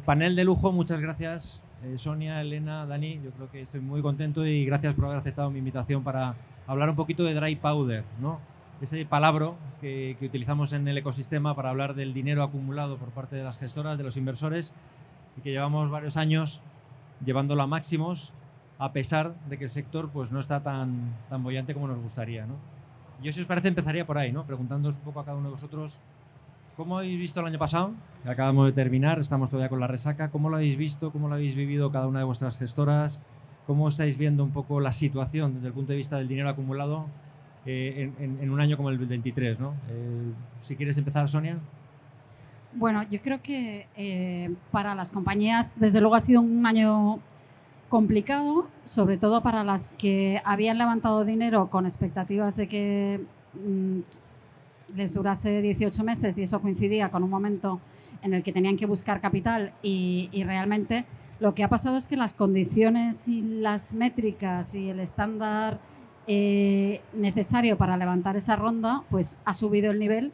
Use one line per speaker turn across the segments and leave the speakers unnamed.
Panel de lujo, muchas gracias Sonia, Elena, Dani. Yo creo que estoy muy contento y gracias por haber aceptado mi invitación para hablar un poquito de dry powder, ¿no? Ese palabra que utilizamos en el ecosistema para hablar del dinero acumulado por parte de las gestoras, de los inversores, y que llevamos varios años llevándolo a máximos, a pesar de que el sector pues, no está tan boyante como nos gustaría, ¿no? Yo, si os parece, empezaría por ahí, ¿no? Preguntándoos un poco a cada uno de vosotros cómo habéis visto el año pasado, que acabamos de terminar, estamos todavía con la resaca, cómo lo habéis visto, cómo lo habéis vivido cada una de vuestras gestoras, cómo estáis viendo un poco la situación desde el punto de vista del dinero acumulado en un año como el 23, ¿no? Si quieres empezar, Sonia.
Bueno, yo creo que para las compañías, desde luego, ha sido un año complicado, sobre todo para las que habían levantado dinero con expectativas de que les durase 18 meses y eso coincidía con un momento en el que tenían que buscar capital y realmente lo que ha pasado es que las condiciones y las métricas y el estándar necesario para levantar esa ronda pues ha subido el nivel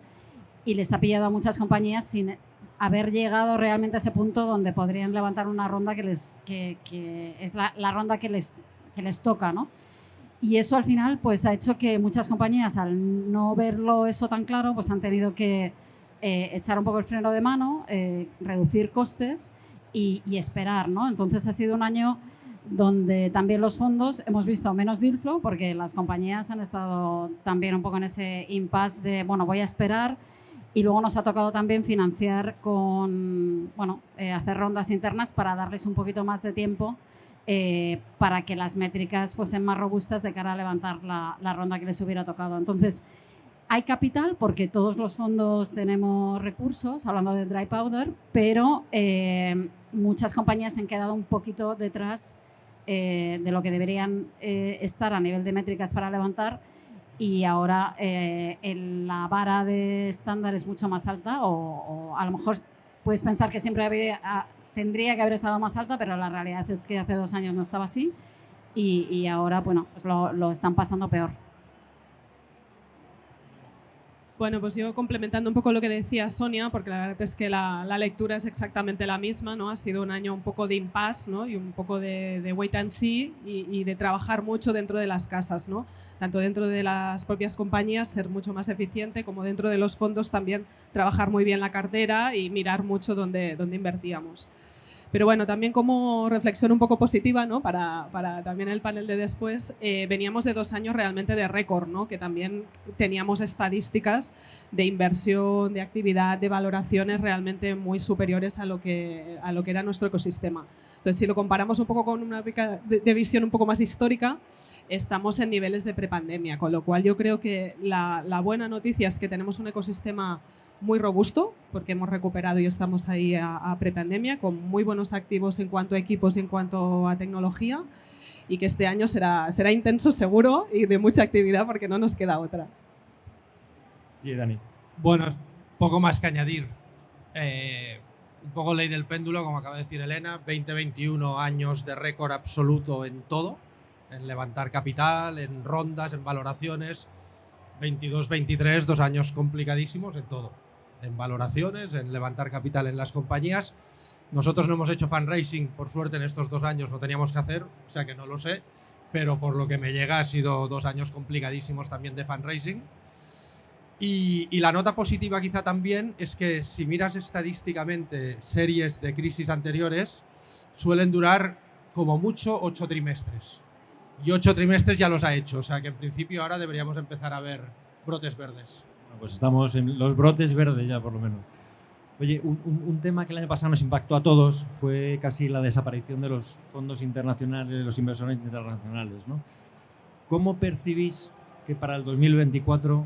y les ha pillado a muchas compañías sin haber llegado realmente a ese punto donde podrían levantar una ronda que es la ronda que les toca, ¿no? Y eso al final pues ha hecho que muchas compañías, al no verlo eso tan claro, pues han tenido que echar un poco el freno de mano, reducir costes y esperar, ¿no? Entonces ha sido un año donde también los fondos hemos visto menos deal flow porque las compañías han estado también un poco en ese impasse de, bueno, voy a esperar. Y luego nos ha tocado también financiar con, bueno, hacer rondas internas para darles un poquito más de tiempo para que las métricas fuesen más robustas de cara a levantar la ronda que les hubiera tocado. Entonces, hay capital porque todos los fondos tenemos recursos, hablando de dry powder, pero muchas compañías se han quedado un poquito detrás de lo que deberían estar a nivel de métricas para levantar. Y ahora la vara de estándar es mucho más alta o a lo mejor puedes pensar que siempre tendría que haber estado más alta, pero la realidad es que hace 2 años no estaba así y ahora, bueno, pues lo están pasando peor.
Bueno, pues yo complementando un poco lo que decía Sonia, porque la verdad es que la lectura es exactamente la misma, ¿no? Ha sido un año un poco de impasse, ¿no? Y un poco de wait and see y de trabajar mucho dentro de las casas, ¿no? Tanto dentro de las propias compañías, ser mucho más eficiente, como dentro de los fondos también trabajar muy bien la cartera y mirar mucho dónde invertíamos. Pero bueno, también como reflexión un poco positiva, ¿no? para también el panel de después, veníamos de 2 años realmente de récord, ¿no? Que también teníamos estadísticas de inversión, de actividad, de valoraciones realmente muy superiores a lo que era nuestro ecosistema. Entonces, si lo comparamos un poco con una de visión un poco más histórica, estamos en niveles de prepandemia, con lo cual yo creo que la buena noticia es que tenemos un ecosistema muy robusto, porque hemos recuperado y estamos ahí a prepandemia, con muy buenos activos en cuanto a equipos y en cuanto a tecnología, y que este año será intenso seguro y de mucha actividad porque no nos queda otra.
Sí, Dani.
Bueno, poco más que añadir. Un poco ley del péndulo, como acaba de decir Elena, 20-21 años de récord absoluto en todo, en levantar capital, en rondas, en valoraciones. 22-23, 2 años complicadísimos en todo, en valoraciones, en levantar capital en las compañías. Nosotros no hemos hecho fundraising, por suerte, en estos 2 años, no teníamos que hacer, o sea que no lo sé, pero por lo que me llega ha sido 2 años complicadísimos también de fundraising. Y la nota positiva quizá también es que si miras estadísticamente series de crisis anteriores, suelen durar como mucho 8 trimestres. Y 8 trimestres ya los ha hecho, o sea que en principio ahora deberíamos empezar a ver brotes verdes.
Bueno, pues estamos en los brotes verdes ya, por lo menos. Oye, un tema que el año pasado nos impactó a todos fue casi la desaparición de los fondos internacionales, de los inversores internacionales, ¿no? ¿Cómo percibís que para el 2024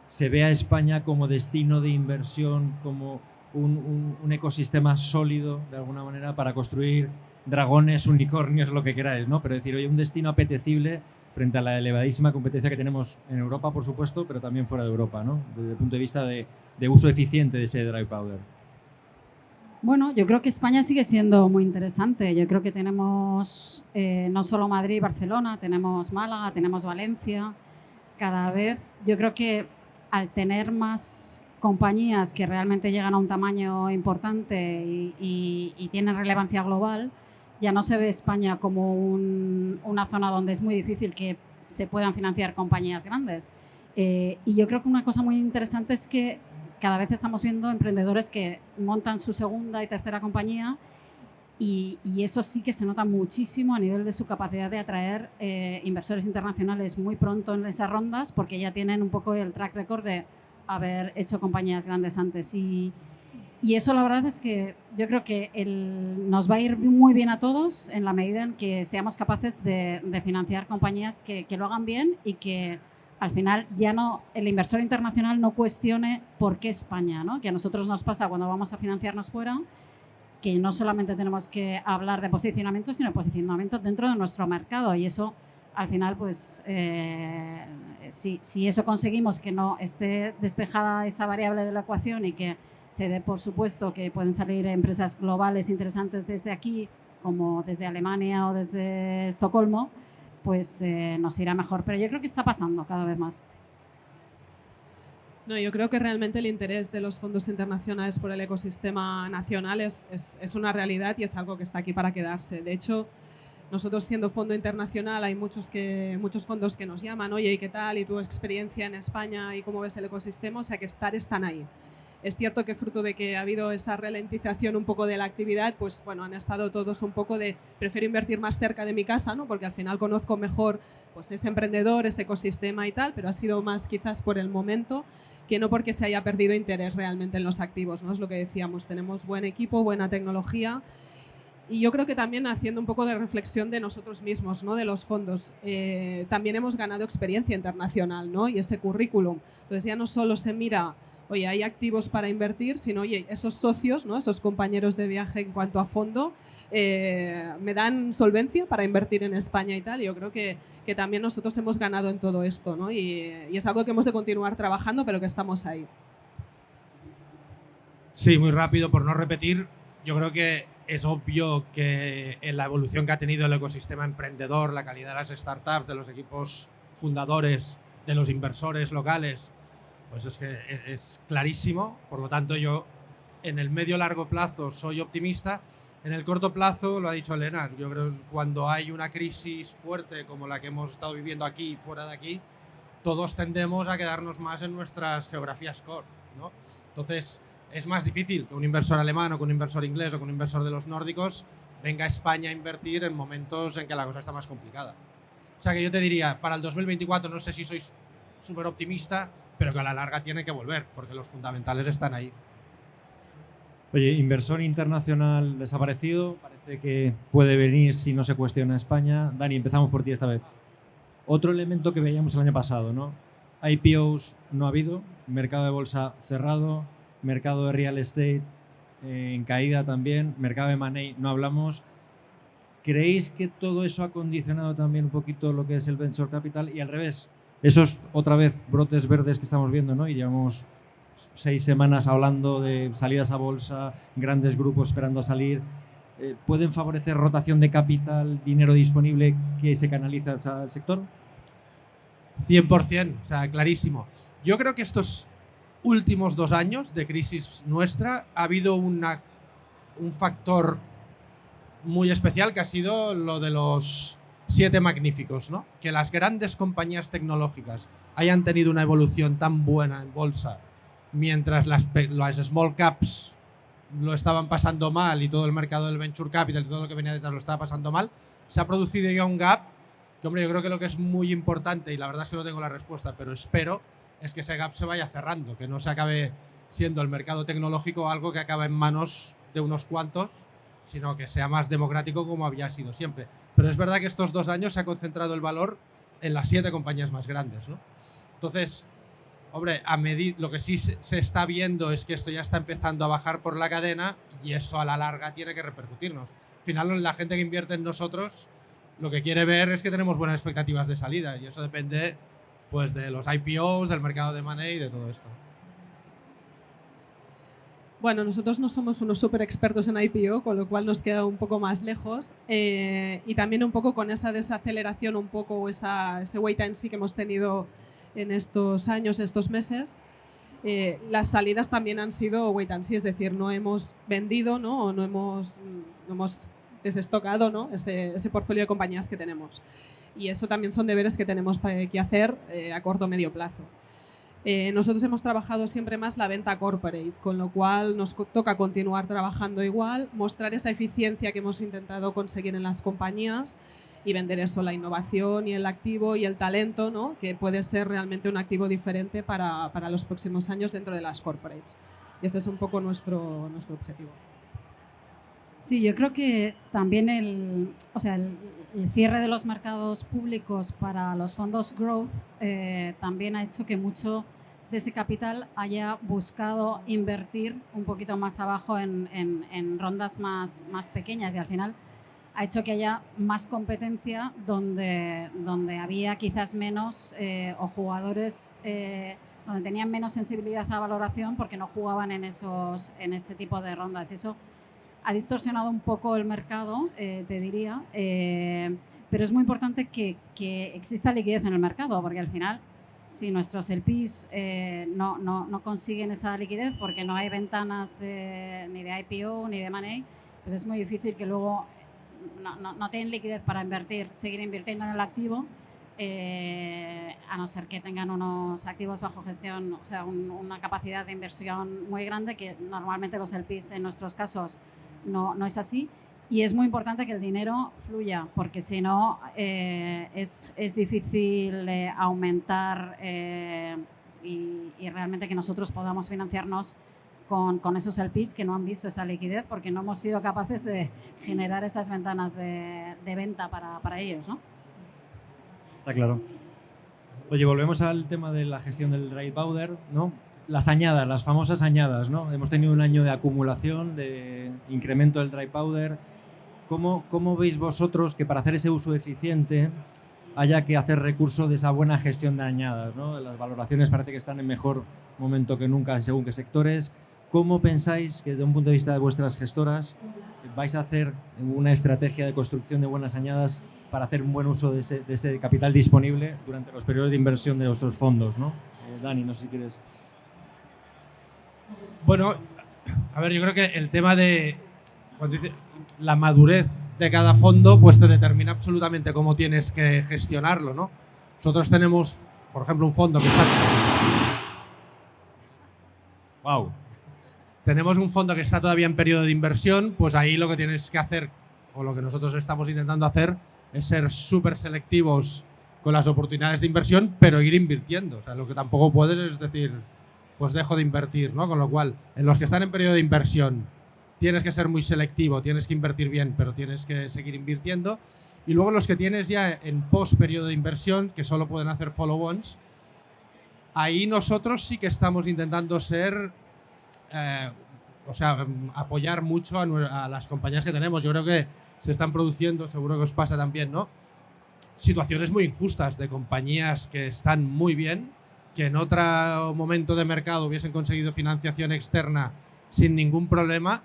se vea a España como destino de inversión, como un ecosistema sólido, de alguna manera, para construir dragones, unicornios, lo que queráis, ¿no? Pero decir, oye, un destino apetecible frente a la elevadísima competencia que tenemos en Europa, por supuesto, pero también fuera de Europa, ¿no? Desde el punto de vista de uso eficiente de ese dry powder.
Bueno, yo creo que España sigue siendo muy interesante. Yo creo que tenemos no solo Madrid y Barcelona, tenemos Málaga, tenemos Valencia. Cada vez, yo creo que al tener más compañías que realmente llegan a un tamaño importante y y tienen relevancia global, ya no se ve España como una zona donde es muy difícil que se puedan financiar compañías grandes. Y yo creo que una cosa muy interesante es que cada vez estamos viendo emprendedores que montan su segunda y tercera compañía y eso sí que se nota muchísimo a nivel de su capacidad de atraer inversores internacionales muy pronto en esas rondas, porque ya tienen un poco el track record de haber hecho compañías grandes antes. Y eso la verdad es que yo creo que nos va a ir muy bien a todos en la medida en que seamos capaces de financiar compañías que lo hagan bien y que al final ya no el inversor internacional no cuestione por qué España, ¿no? Que a nosotros nos pasa cuando vamos a financiarnos fuera, que no solamente tenemos que hablar de posicionamiento, sino de posicionamiento dentro de nuestro mercado. Y eso, al final, pues, si eso conseguimos que no esté despejada esa variable de la ecuación y que se dé por supuesto que pueden salir empresas globales interesantes desde aquí, como desde Alemania o desde Estocolmo, pues nos irá mejor. Pero yo creo que está pasando cada vez más.
No, yo creo que realmente el interés de los fondos internacionales por el ecosistema nacional es una realidad y es algo que está aquí para quedarse. De hecho, nosotros siendo fondo internacional hay muchos fondos que nos llaman, oye, ¿y qué tal? ¿Y tu experiencia en España? ¿Y cómo ves el ecosistema? O sea, que están ahí. Es cierto que fruto de que ha habido esa ralentización un poco de la actividad, pues bueno, han estado todos un poco de prefiero invertir más cerca de mi casa, ¿no? Porque al final conozco mejor pues ese emprendedor, ese ecosistema y tal, pero ha sido más quizás por el momento que no porque se haya perdido interés realmente en los activos, ¿no? Es lo que decíamos, tenemos buen equipo, buena tecnología y yo creo que también haciendo un poco de reflexión de nosotros mismos, ¿no? De los fondos, también hemos ganado experiencia internacional, ¿no? Y ese currículum. Entonces ya no solo se mira oye, hay activos para invertir, sino, oye, esos socios, ¿no? Esos compañeros de viaje en cuanto a fondo, me dan solvencia para invertir en España y tal. Y yo creo que también nosotros hemos ganado en todo esto, ¿no? Y es algo que hemos de continuar trabajando, pero que estamos ahí.
Sí, muy rápido, por no repetir, yo creo que es obvio que en la evolución que ha tenido el ecosistema emprendedor, la calidad de las startups, de los equipos fundadores, de los inversores locales, pues es que es clarísimo. Por lo tanto, yo en el medio-largo plazo soy optimista. En el corto plazo, lo ha dicho Elena, yo creo que cuando hay una crisis fuerte como la que hemos estado viviendo aquí y fuera de aquí, todos tendemos a quedarnos más en nuestras geografías core, ¿no? Entonces, es más difícil que un inversor alemán o que un inversor inglés o que un inversor de los nórdicos venga a España a invertir en momentos en que la cosa está más complicada. O sea que yo te diría, para el 2024 no sé si sois súper optimista, pero que a la larga tiene que volver, porque los fundamentales están ahí.
Oye, inversor internacional desaparecido, parece que puede venir si no se cuestiona España. Dani, empezamos por ti esta vez. Otro elemento que veíamos el año pasado, ¿no? IPOs no ha habido, mercado de bolsa cerrado, mercado de real estate en caída también, mercado de money no hablamos. ¿Creéis que todo eso ha condicionado también un poquito lo que es el venture capital? Y al revés, esos otra vez brotes verdes que estamos viendo, ¿no? Y llevamos 6 semanas hablando de salidas a bolsa, grandes grupos esperando a salir. ¿Pueden favorecer rotación de capital, dinero disponible que se canaliza al sector?
100%, o sea, clarísimo. Yo creo que estos últimos 2 años de crisis nuestra ha habido un factor muy especial que ha sido lo de los 7 magníficos, ¿no? Que las grandes compañías tecnológicas hayan tenido una evolución tan buena en bolsa, mientras las small caps lo estaban pasando mal y todo el mercado del venture capital y todo lo que venía detrás lo estaba pasando mal, se ha producido ya un gap que, hombre, yo creo que lo que es muy importante, y la verdad es que no tengo la respuesta, pero espero, es que ese gap se vaya cerrando, que no se acabe siendo el mercado tecnológico algo que acaba en manos de unos cuantos, sino que sea más democrático como había sido siempre. Pero es verdad que estos 2 años se ha concentrado el valor en las 7 compañías más grandes, ¿no? Entonces, hombre, lo que sí se está viendo es que esto ya está empezando a bajar por la cadena y eso a la larga tiene que repercutirnos. Al final, la gente que invierte en nosotros lo que quiere ver es que tenemos buenas expectativas de salida y eso depende pues de los IPOs, del mercado de money y de todo esto.
Bueno, nosotros no somos unos súper expertos en IPO, con lo cual nos queda un poco más lejos y también un poco con esa desaceleración, un poco ese wait and see que hemos tenido en estos años, estos meses. las salidas también han sido wait and see, es decir, no hemos vendido, ¿no? O no hemos desestocado, ¿no? ese portfolio de compañías que tenemos. Y eso también son deberes que tenemos que hacer a corto o medio plazo. Nosotros hemos trabajado siempre más la venta corporate, con lo cual nos toca continuar trabajando igual, mostrar esa eficiencia que hemos intentado conseguir en las compañías y vender eso, la innovación y el activo y el talento, ¿no? Que puede ser realmente un activo diferente para los próximos años dentro de las corporates. Y ese es un poco nuestro objetivo.
Sí, yo creo que también el cierre de los mercados públicos para los fondos growth también ha hecho que mucho de ese capital haya buscado invertir un poquito más abajo en rondas más pequeñas, y al final ha hecho que haya más competencia donde había quizás menos o jugadores donde tenían menos sensibilidad a valoración porque no jugaban en ese tipo de rondas. Y eso ha distorsionado un poco el mercado, te diría, pero es muy importante que exista liquidez en el mercado, porque al final, si nuestros LPs no consiguen esa liquidez porque no hay ventanas ni de IPO ni de money, pues es muy difícil que luego no tienen liquidez para seguir invirtiendo en el activo, a no ser que tengan unos activos bajo gestión, o sea, una capacidad de inversión muy grande, que normalmente los LPs en nuestros casos no es así. Y es muy importante que el dinero fluya, porque si no es difícil aumentar y realmente que nosotros podamos financiarnos con esos LPs que no han visto esa liquidez porque no hemos sido capaces de generar esas ventanas de venta para ellos, ¿no?
Está claro. Oye, volvemos al tema de la gestión del dry powder, ¿no? Las añadas, las famosas añadas, ¿no? Hemos tenido un año de acumulación, de incremento del dry powder. ¿Cómo veis vosotros que para hacer ese uso eficiente haya que hacer recurso de esa buena gestión de añadas, ¿no? Las valoraciones parece que están en mejor momento que nunca según qué sectores. ¿Cómo pensáis que desde un punto de vista de vuestras gestoras vais a hacer una estrategia de construcción de buenas añadas para hacer un buen uso de ese capital disponible durante los periodos de inversión de vuestros fondos, ¿no? Dani, no sé si quieres...
Bueno, a ver, yo creo que el tema de cuando dice la madurez de cada fondo, pues te determina absolutamente cómo tienes que gestionarlo, ¿no? Nosotros tenemos, por ejemplo, un fondo que está...
¡Wow!
Tenemos un fondo que está todavía en periodo de inversión, pues ahí lo que tienes que hacer, o lo que nosotros estamos intentando hacer, es ser súper selectivos con las oportunidades de inversión, pero ir invirtiendo. O sea, lo que tampoco puedes es decir, pues dejo de invertir, ¿no? Con lo cual, en los que están en periodo de inversión, tienes que ser muy selectivo, tienes que invertir bien, pero tienes que seguir invirtiendo. Y luego los que tienes ya en post periodo de inversión, que solo pueden hacer follow-ons, ahí nosotros sí que estamos intentando ser, apoyar mucho a las compañías que tenemos. Yo creo que se están produciendo, seguro que os pasa también, ¿no? Situaciones muy injustas de compañías que están muy bien, que en otro momento de mercado hubiesen conseguido financiación externa sin ningún problema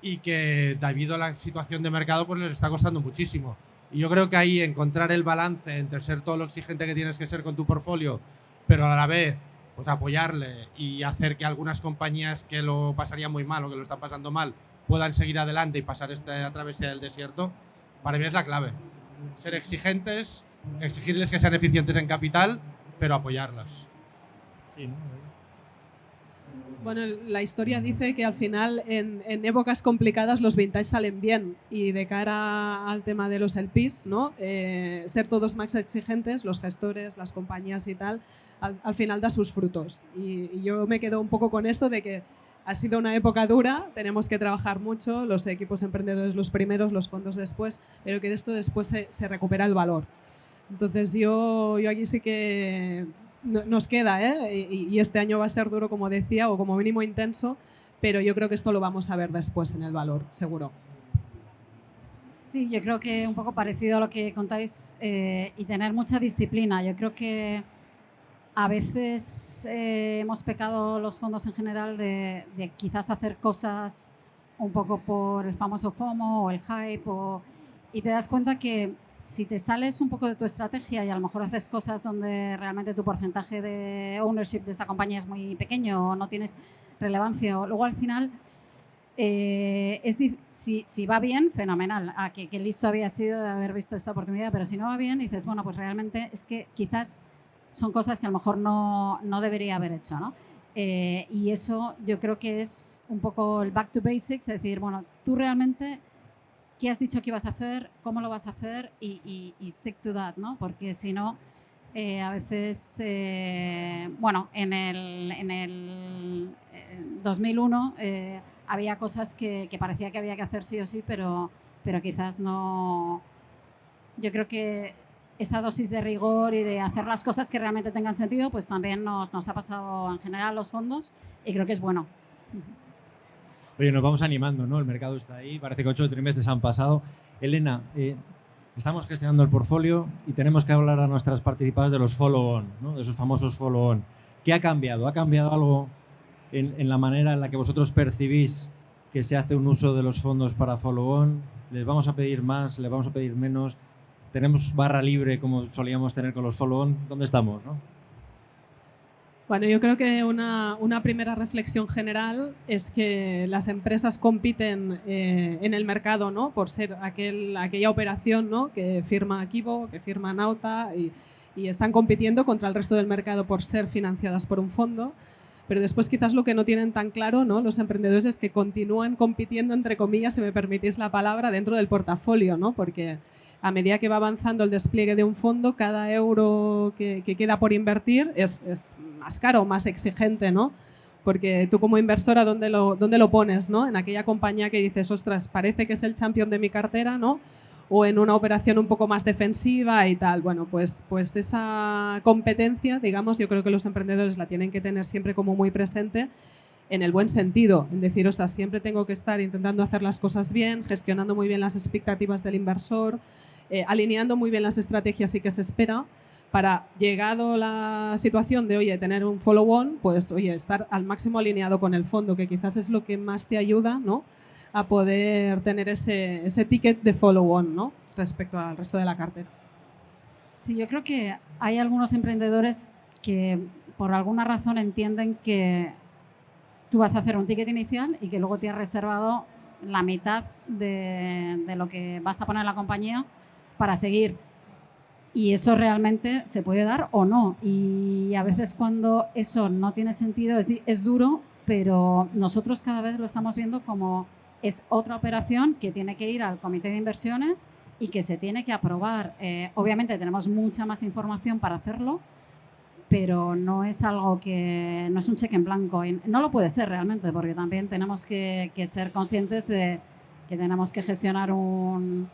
y que debido a la situación de mercado pues les está costando muchísimo. Y yo creo que ahí encontrar el balance entre ser todo lo exigente que tienes que ser con tu portfolio, pero a la vez pues apoyarle y hacer que algunas compañías que lo pasarían muy mal o que lo están pasando mal puedan seguir adelante y pasar esta travesía del desierto, para mí es la clave. Ser exigentes, exigirles que sean eficientes en capital, pero apoyarlas.
Sí, ¿no?
Bueno, la historia dice que al final en épocas complicadas los vintage salen bien, y de cara al tema de los LPs, ¿no? Ser todos más exigentes, los gestores, las compañías y tal, al final da sus frutos. Y yo me quedo un poco con eso de que ha sido una época dura, tenemos que trabajar mucho, los equipos emprendedores los primeros, los fondos después, pero que de esto después se recupera el valor. Entonces yo aquí sí que nos queda, y este año va a ser duro, como decía, o como mínimo intenso, pero yo creo que esto lo vamos a ver después en el valor, seguro.
Sí, yo creo que un poco parecido a lo que contáis, y tener mucha disciplina. Yo creo que a veces hemos pecado los fondos en general de quizás hacer cosas un poco por el famoso FOMO o el hype, y te das cuenta que si te sales un poco de tu estrategia y a lo mejor haces cosas donde realmente tu porcentaje de ownership de esa compañía es muy pequeño o no tienes relevancia, o luego al final, si va bien, fenomenal. Que listo había sido de haber visto esta oportunidad, pero si no va bien, dices, bueno, pues realmente es que quizás son cosas que a lo mejor no debería haber hecho, ¿no? Y eso yo creo que es un poco el back to basics, es decir, bueno, tú realmente qué has dicho que ibas a hacer, cómo lo vas a hacer y stick to that, ¿no? Porque si no, a veces, bueno, en el 2001 había cosas que parecía que había que hacer sí o sí, pero quizás no. Yo creo que esa dosis de rigor y de hacer las cosas que realmente tengan sentido, pues también nos ha pasado en general a los fondos y creo que es bueno.
Oye, nos vamos animando, ¿no? El mercado está ahí, parece que 8 trimestres han pasado. Elena, estamos gestionando el portfolio y tenemos que hablar a nuestras participadas de los follow-on, ¿no? De esos famosos follow-on. ¿Qué ha cambiado? ¿Ha cambiado algo en la manera en la que vosotros percibís que se hace un uso de los fondos para follow-on? ¿Les vamos a pedir más? ¿Les vamos a pedir menos? ¿Tenemos barra libre como solíamos tener con los follow-on? ¿Dónde estamos, no?
Bueno, yo creo que una primera reflexión general es que las empresas compiten en el mercado, ¿no? Por ser aquella operación, ¿no? Que firma Kibo, que firma Nauta y están compitiendo contra el resto del mercado por ser financiadas por un fondo. Pero después quizás lo que no tienen tan claro, ¿no? Los emprendedores es que continúan compitiendo, entre comillas, si me permitís la palabra, dentro del portafolio, ¿no? Porque a medida que va avanzando el despliegue de un fondo, cada euro que queda por invertir es más caro, más exigente, ¿no? Porque tú como inversora, ¿dónde lo pones, ¿no? En aquella compañía que dices, ostras, parece que es el champion de mi cartera, ¿no? O en una operación un poco más defensiva y tal. Bueno, pues esa competencia, digamos, yo creo que los emprendedores la tienen que tener siempre como muy presente en el buen sentido, en decir, ostras, siempre tengo que estar intentando hacer las cosas bien, gestionando muy bien las expectativas del inversor, alineando muy bien las estrategias y que se espera para, llegado la situación de, oye, tener un follow-on, pues, oye, estar al máximo alineado con el fondo, que quizás es lo que más te ayuda, ¿no?, a poder tener ese ticket de follow-on, ¿no?, respecto al resto de la cartera.
Sí, yo creo que hay algunos emprendedores que por alguna razón entienden que tú vas a hacer un ticket inicial y que luego te has reservado la mitad de lo que vas a poner en la compañía para seguir. Y eso realmente se puede dar o no. Y a veces cuando eso no tiene sentido es duro, pero nosotros cada vez lo estamos viendo como es otra operación que tiene que ir al comité de inversiones y que se tiene que aprobar. Obviamente tenemos mucha más información para hacerlo, pero no es algo que no es un cheque en blanco y no lo puede ser realmente, porque también tenemos que ser conscientes de que tenemos que gestionar un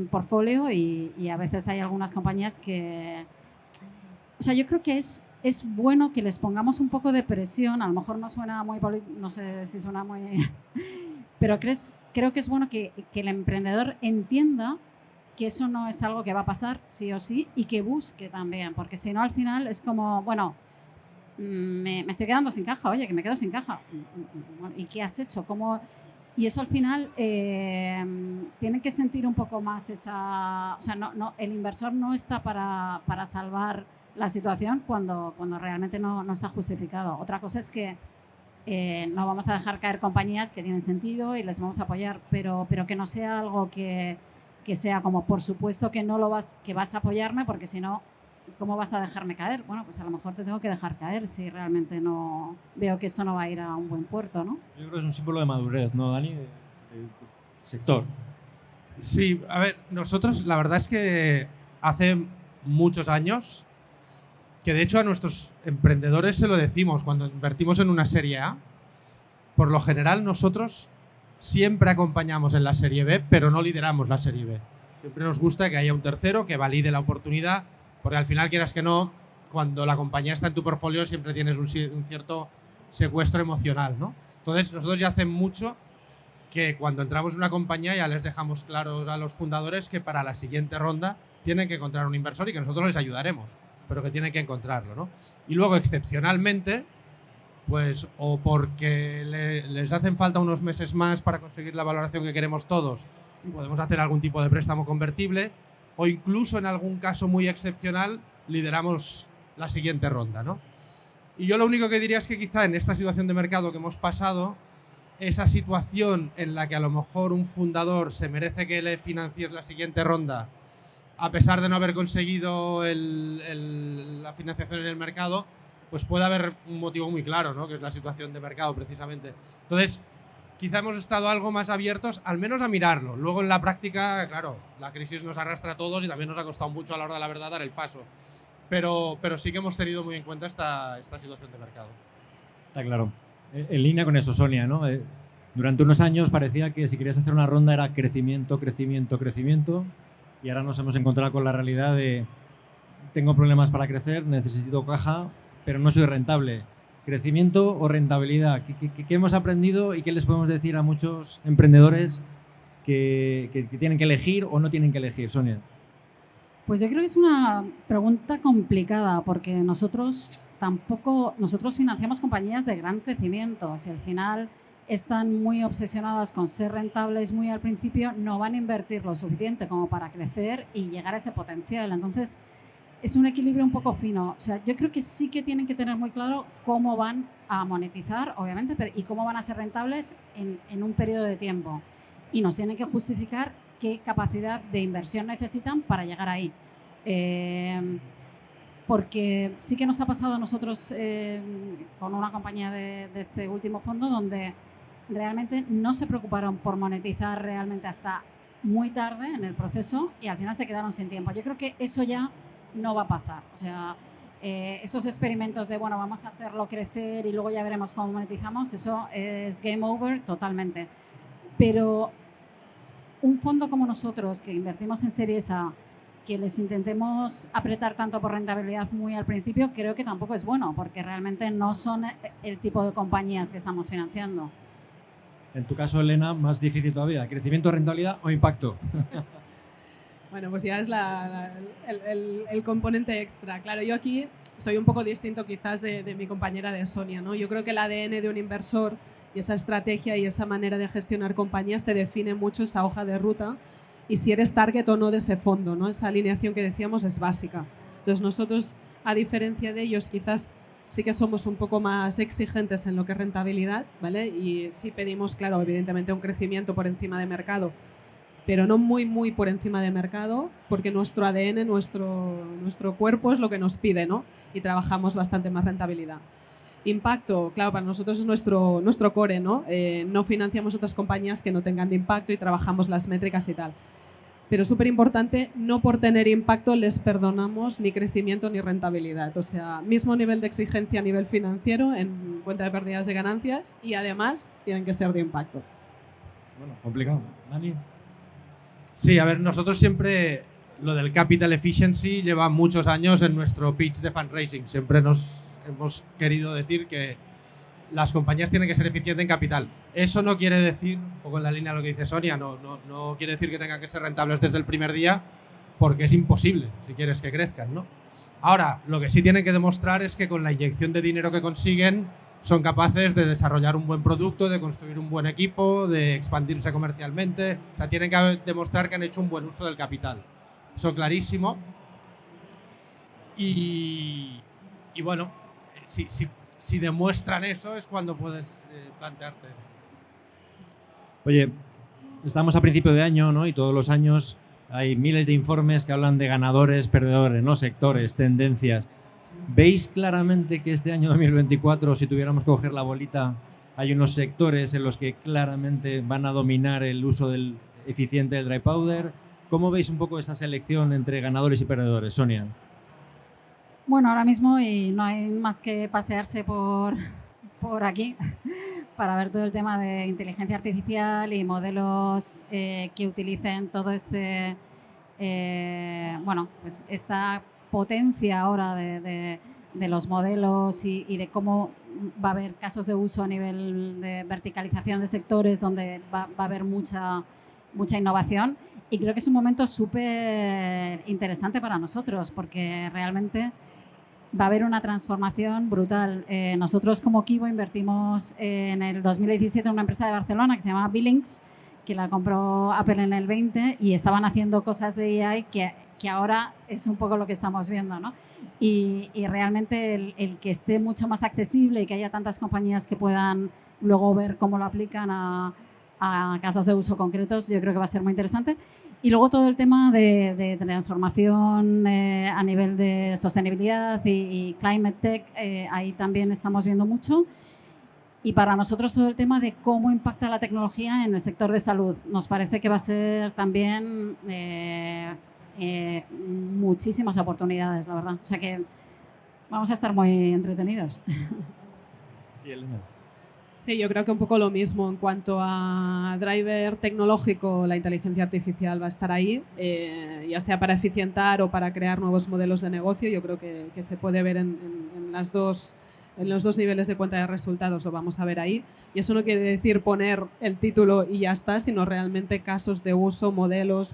portfolio y a veces hay algunas compañías que, o sea, yo creo que es bueno que les pongamos un poco de presión. A lo mejor no suena muy, no sé si suena muy, pero creo que es bueno que el emprendedor entienda que eso no es algo que va a pasar sí o sí y que busque también, porque si no al final es como, bueno, me estoy quedando sin caja, oye, que me quedo sin caja. ¿Y qué has hecho? ¿Cómo? Y eso al final tienen que sentir un poco más esa, o sea, no, el inversor no está para salvar la situación cuando realmente no está justificado. Otra cosa es que no vamos a dejar caer compañías que tienen sentido y les vamos a apoyar, pero que no sea algo que sea como, por supuesto que que vas a apoyarme, porque si no, ¿cómo vas a dejarme caer? Bueno, pues a lo mejor te tengo que dejar caer si realmente no veo que esto no va a ir a un buen puerto, ¿no?
Yo creo que es un símbolo de madurez, ¿no, Dani? Del sector.
Sí, a ver, nosotros la verdad es que hace muchos años que de hecho a nuestros emprendedores se lo decimos cuando invertimos en una serie A. Por lo general nosotros siempre acompañamos en la serie B, pero no lideramos la serie B. Siempre nos gusta que haya un tercero que valide la oportunidad, porque al final, quieras que no, cuando la compañía está en tu portfolio siempre tienes un cierto secuestro emocional, ¿no? Entonces nosotros ya hace mucho que cuando entramos en una compañía ya les dejamos claros a los fundadores que para la siguiente ronda tienen que encontrar un inversor y que nosotros les ayudaremos, pero que tienen que encontrarlo, ¿no? Y luego, excepcionalmente, pues o porque les hacen falta unos meses más para conseguir la valoración que queremos todos y podemos hacer algún tipo de préstamo convertible, o incluso en algún caso muy excepcional lideramos la siguiente ronda, ¿no? Y yo lo único que diría es que quizá en esta situación de mercado que hemos pasado, esa situación en la que a lo mejor un fundador se merece que le financies la siguiente ronda a pesar de no haber conseguido la financiación en el mercado, pues puede haber un motivo muy claro, ¿no? Que es la situación de mercado precisamente. Entonces, quizá hemos estado algo más abiertos, al menos a mirarlo. Luego en la práctica, claro, la crisis nos arrastra a todos y también nos ha costado mucho a la hora de la verdad dar el paso. Pero sí que hemos tenido muy en cuenta esta situación de mercado.
Está claro. En línea con eso, Sonia, ¿no? Durante unos años parecía que si querías hacer una ronda era crecimiento, crecimiento, crecimiento, y ahora nos hemos encontrado con la realidad de tengo problemas para crecer, necesito caja, pero no soy rentable. ¿Crecimiento o rentabilidad? ¿Qué hemos aprendido y qué les podemos decir a muchos emprendedores que tienen que elegir o no tienen que elegir, Sonia?
Pues yo creo que es una pregunta complicada porque nosotros financiamos compañías de gran crecimiento. Si al final están muy obsesionadas con ser rentables muy al principio, no van a invertir lo suficiente como para crecer y llegar a ese potencial. Entonces, es un equilibrio un poco fino. O sea, yo creo que sí que tienen que tener muy claro cómo van a monetizar, obviamente, y cómo van a ser rentables en un periodo de tiempo. Y nos tienen que justificar qué capacidad de inversión necesitan para llegar ahí. Porque sí que nos ha pasado a nosotros con una compañía de este último fondo donde realmente no se preocuparon por monetizar realmente hasta muy tarde en el proceso y al final se quedaron sin tiempo. Yo creo que eso ya no va a pasar. O sea, esos experimentos de, bueno, vamos a hacerlo crecer y luego ya veremos cómo monetizamos, eso es game over totalmente. Pero un fondo como nosotros, que invertimos en Series A, que les intentemos apretar tanto por rentabilidad muy al principio, creo que tampoco es bueno, porque realmente no son el tipo de compañías que estamos financiando.
En tu caso, Elena, más difícil todavía. ¿Crecimiento, rentabilidad o impacto?
Bueno, pues ya es el componente extra. Claro, yo aquí soy un poco distinto quizás de mi compañera de Sonia, ¿no? Yo creo que el ADN de un inversor y esa estrategia y esa manera de gestionar compañías te define mucho esa hoja de ruta y si eres target o no de ese fondo, ¿no? Esa alineación que decíamos es básica. Entonces nosotros, a diferencia de ellos, quizás sí que somos un poco más exigentes en lo que es rentabilidad, ¿vale? Y sí pedimos, claro, evidentemente un crecimiento por encima de mercado, pero no muy por encima de mercado, porque nuestro ADN, nuestro cuerpo es lo que nos pide, ¿no? Y trabajamos bastante más rentabilidad. Impacto, claro, para nosotros es nuestro core, ¿no? No financiamos otras compañías que no tengan de impacto y trabajamos las métricas y tal. Pero súper importante, no por tener impacto les perdonamos ni crecimiento ni rentabilidad. O sea, mismo nivel de exigencia a nivel financiero en cuenta de pérdidas de ganancias y además tienen que ser de impacto.
Bueno, complicado. Dani.
Sí, a ver, nosotros siempre lo del capital efficiency lleva muchos años en nuestro pitch de fundraising. Siempre nos hemos querido decir que las compañías tienen que ser eficientes en capital. Eso no quiere decir, un poco en la línea de lo que dice Sonia, no quiere decir que tengan que ser rentables desde el primer día, porque es imposible si quieres que crezcan, ¿no? Ahora, lo que sí tienen que demostrar es que con la inyección de dinero que consiguen son capaces de desarrollar un buen producto, de construir un buen equipo, de expandirse comercialmente. O sea, tienen que demostrar que han hecho un buen uso del capital. Eso clarísimo. Y bueno, si demuestran eso es cuando puedes plantearte.
Oye, estamos a principio de año, ¿no? Y todos los años hay miles de informes que hablan de ganadores, perdedores, ¿no? Sectores, tendencias. ¿Veis claramente que este año 2024, si tuviéramos que coger la bolita, hay unos sectores en los que claramente van a dominar el uso eficiente del dry powder? ¿Cómo veis un poco esa selección entre ganadores y perdedores, Sonia?
Bueno, ahora mismo y no hay más que pasearse por aquí para ver todo el tema de inteligencia artificial y modelos que utilicen todo pues esta potencia ahora de los modelos y de cómo va a haber casos de uso a nivel de verticalización de sectores donde va a haber mucha innovación. Y creo que es un momento súper interesante para nosotros porque realmente va a haber una transformación brutal. Nosotros como Kivo invertimos en el 2017 en una empresa de Barcelona que se llama Billings, que la compró Apple en el 20 y estaban haciendo cosas de AI que que ahora es un poco lo que estamos viendo, ¿no? Y realmente el que esté mucho más accesible y que haya tantas compañías que puedan luego ver cómo lo aplican a casos de uso concretos, yo creo que va a ser muy interesante. Y luego todo el tema de transformación a nivel de sostenibilidad y climate tech, ahí también estamos viendo mucho. Y para nosotros todo el tema de cómo impacta la tecnología en el sector de salud. Nos parece que va a ser también muchísimas oportunidades, la verdad. O sea que vamos a estar muy entretenidos.
Sí, Elena.
Sí, yo creo que un poco lo mismo. En cuanto a driver tecnológico, la inteligencia artificial va a estar ahí, ya sea para eficientar o para crear nuevos modelos de negocio. Yo creo que se puede ver en los dos niveles de cuenta de resultados, lo vamos a ver ahí. Y eso no quiere decir poner el título y ya está, sino realmente casos de uso, modelos,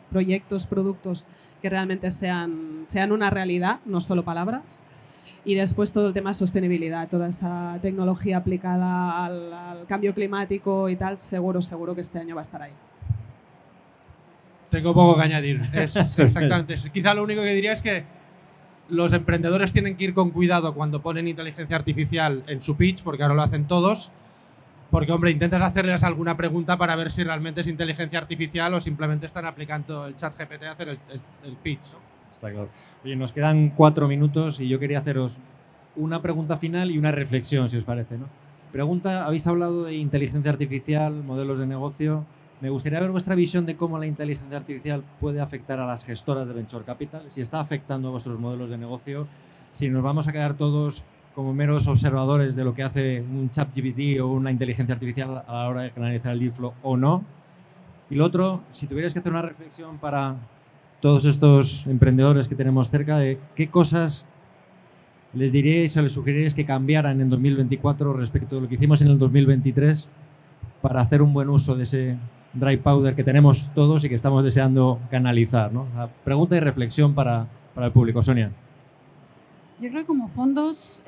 proyectos, productos que realmente sean una realidad, no solo palabras. Y después todo el tema de sostenibilidad, toda esa tecnología aplicada al cambio climático y tal, seguro que este año va a estar ahí.
Tengo poco que añadir. Es exactamente eso. Quizá lo único que diría es que los emprendedores tienen que ir con cuidado cuando ponen inteligencia artificial en su pitch, porque ahora lo hacen todos. Porque, hombre, intentas hacerles alguna pregunta para ver si realmente es inteligencia artificial o simplemente están aplicando el chat GPT a hacer el pitch, ¿no?
Está claro. Oye, nos quedan 4 minutos y yo quería haceros una pregunta final y una reflexión, si os parece, ¿no? Pregunta, habéis hablado de inteligencia artificial, modelos de negocio. Me gustaría ver vuestra visión de cómo la inteligencia artificial puede afectar a las gestoras de Venture Capital, si está afectando a vuestros modelos de negocio, si nos vamos a quedar todos como meros observadores de lo que hace un ChatGPT o una inteligencia artificial a la hora de canalizar el deal flow o no. Y lo otro, si tuvierais que hacer una reflexión para todos estos emprendedores que tenemos cerca, de qué cosas les diríais o les sugeriríais que cambiaran en 2024 respecto de lo que hicimos en el 2023 para hacer un buen uso de ese dry powder que tenemos todos y que estamos deseando canalizar, ¿no? O sea, pregunta y reflexión para el público. Sonia.
Yo creo que como fondos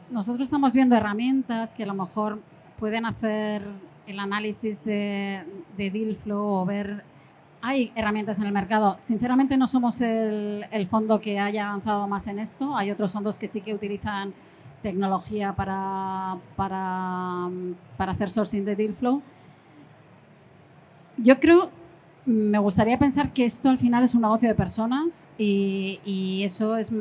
nosotros estamos viendo herramientas que a lo mejor pueden hacer el análisis de deal flow o ver. Hay herramientas en el mercado. Sinceramente no somos el fondo que haya avanzado más en esto. Hay otros fondos que sí que utilizan tecnología para hacer sourcing de deal flow. Yo creo, me gustaría pensar que esto al final es un negocio de personas y eso es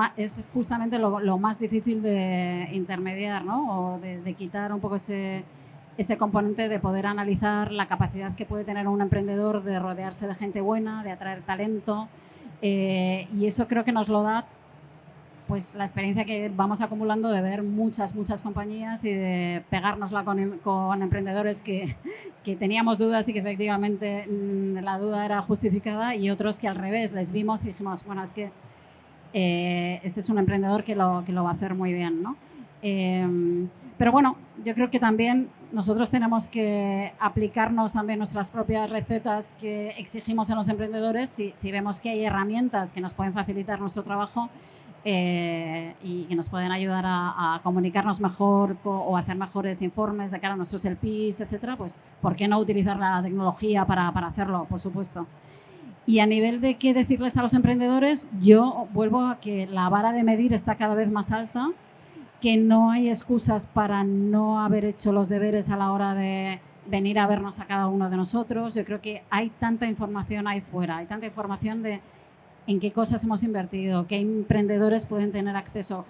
justamente lo más difícil de intermediar, ¿no? O de quitar un poco ese componente de poder analizar la capacidad que puede tener un emprendedor de rodearse de gente buena, de atraer talento, y eso creo que nos lo da pues la experiencia que vamos acumulando de ver muchas compañías y de pegárnosla con emprendedores que teníamos dudas y que efectivamente la duda era justificada, y otros que al revés les vimos y dijimos, bueno, es que este es un emprendedor que lo va a hacer muy bien, ¿no? Pero bueno, yo creo que también nosotros tenemos que aplicarnos también nuestras propias recetas que exigimos en los emprendedores. Si vemos que hay herramientas que nos pueden facilitar nuestro trabajo y que nos pueden ayudar a comunicarnos mejor o hacer mejores informes de cara a nuestros LPs, etcétera, pues ¿por qué no utilizar la tecnología para hacerlo? Por supuesto. Y a nivel de qué decirles a los emprendedores, yo vuelvo a que la vara de medir está cada vez más alta, que no hay excusas para no haber hecho los deberes a la hora de venir a vernos a cada uno de nosotros. Yo creo que hay tanta información ahí fuera, hay tanta información de en qué cosas hemos invertido, qué emprendedores pueden tener acceso.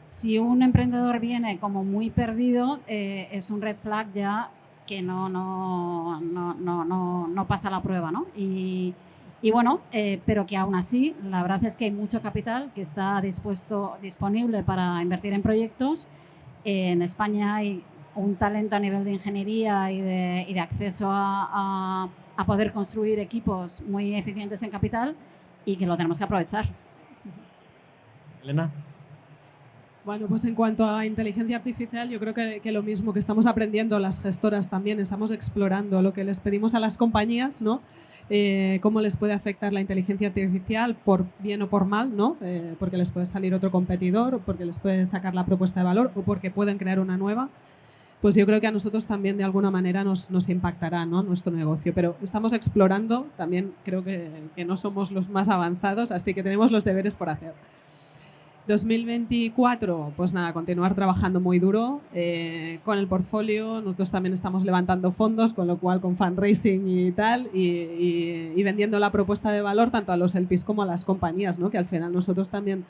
Si un emprendedor viene como muy perdido, es un red flag ya que no pasa la prueba, ¿no? Y bueno, pero que aún así, la verdad es que hay mucho capital que está disponible para invertir en proyectos. En España hay un talento a nivel de ingeniería y de acceso a poder construir equipos muy eficientes en capital y que lo tenemos que aprovechar.
Elena.
Bueno, pues en cuanto a inteligencia artificial, yo creo que lo mismo que estamos aprendiendo las gestoras también, estamos explorando lo que les pedimos a las compañías, ¿no? Cómo les puede afectar la inteligencia artificial por bien o por mal, ¿no? Porque les puede salir otro competidor, o porque les puede sacar la propuesta de valor, o porque pueden crear una nueva. pues yo creo que a nosotros también de alguna manera nos impactará, ¿no?, nuestro negocio. Pero estamos explorando, también creo que no somos los más avanzados, así que tenemos los deberes por hacer. 2024, pues nada, continuar trabajando muy duro con el portfolio. Nosotros también estamos levantando fondos, con lo cual con fundraising y tal, y vendiendo la propuesta de valor tanto a los LPs como a las compañías, ¿no?, que al final nosotros también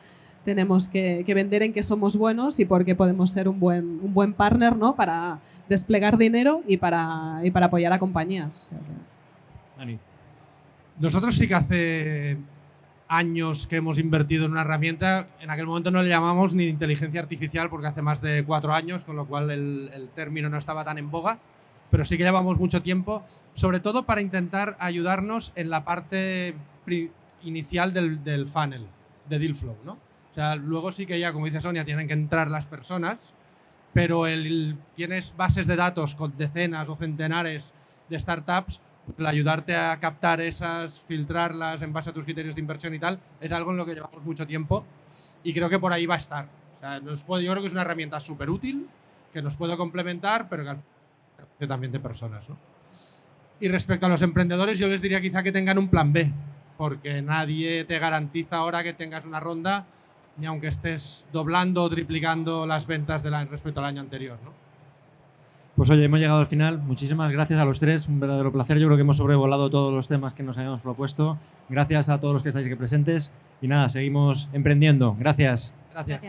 tenemos que vender en que somos buenos y porque podemos ser un buen partner, ¿no?, para desplegar dinero y para apoyar a compañías. O sea que...
Dani.
Nosotros sí que hace años que hemos invertido en una herramienta. En aquel momento no le llamamos ni inteligencia artificial porque hace más de 4 años, con lo cual el término no estaba tan en boga, pero sí que llevamos mucho tiempo, sobre todo para intentar ayudarnos en la parte inicial del funnel, de deal flow, ¿no? O sea, luego sí que ya, como dice Sonia, tienen que entrar las personas, pero tienes bases de datos con decenas o centenares de startups. El ayudarte a captar esas, filtrarlas en base a tus criterios de inversión y tal, es algo en lo que llevamos mucho tiempo y creo que por ahí va a estar. O sea, yo creo que es una herramienta súper útil, que nos puede complementar, pero que también de personas, ¿no? Y respecto a los emprendedores, yo les diría quizá que tengan un plan B, porque nadie te garantiza ahora que tengas una ronda, ni aunque estés doblando o triplicando las ventas respecto al año anterior, ¿no?
Pues oye, hemos llegado al final. Muchísimas gracias a los tres. Un verdadero placer. Yo creo que hemos sobrevolado todos los temas que nos habíamos propuesto. Gracias a todos los que estáis aquí presentes. Y nada, seguimos emprendiendo. Gracias.
Gracias.